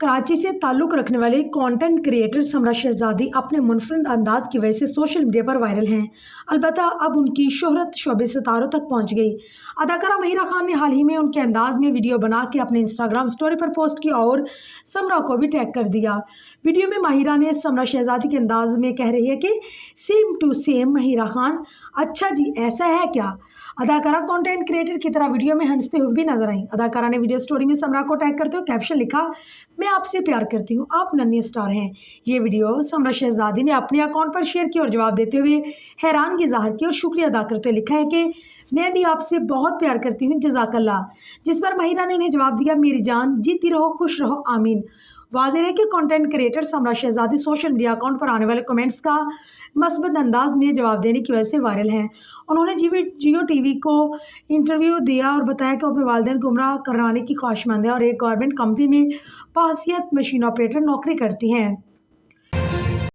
कराची से ताल्लुक़ रखने वाले कंटेंट क्रिएटर समरा शहज़ादी अपने मुनफरद अंदाज की वजह से सोशल मीडिया पर वायरल हैं। अलबत्ता अब उनकी शोहरत शोबे सितारों तक पहुंच गई। अदाकारा महिरा खान ने हाल ही में उनके अंदाज में वीडियो बना के अपने इंस्टाग्राम स्टोरी पर पोस्ट की और समरा को भी टैग कर दिया। वीडियो में महिरा ने समरा शहज़ादी के अंदाज में कह रही है कि same to same Mahira Khan, अच्छा जी ऐसा है क्या। अदाकारा कंटेंट क्रिएटर की तरह वीडियो में हंसते हुए भी नजर आई। अदाकारा ने वीडियो स्टोरी में समरा को टैग करते हुए कैप्शन लिखा, मैं आपसे प्यार करती हूँ, आप नन्ही स्टार हैं। ये वीडियो समरा शहज़ादी ने अपने अकाउंट पर शेयर की और जवाब देते हुए हैरानगी ज़ाहिर की और शुक्रिया अदा करते हुए लिखा है कि मैं भी आपसे बहुत प्यार करती हूँ, जज़ाकल्लाह। जिस पर महिरा ने उन्हें जवाब दिया, मेरी जान जीती रहो, खुश रहो, आमीन। वाज़ेह है कि content creator Samra Shahzadi social media account पर आने वाले कमेंट्स का मस्बत अंदाज में जवाब देने की वजह से वायरल हैं। उन्होंने जियो टीवी को इंटरव्यू दिया और बताया कि वो अपने वालिदैन को गुमराह करवाने की ख्वाहिशमंद है और एक गवर्नमेंट कंपनी में बाहसियत मशीन ऑपरेटर नौकरी करती हैं।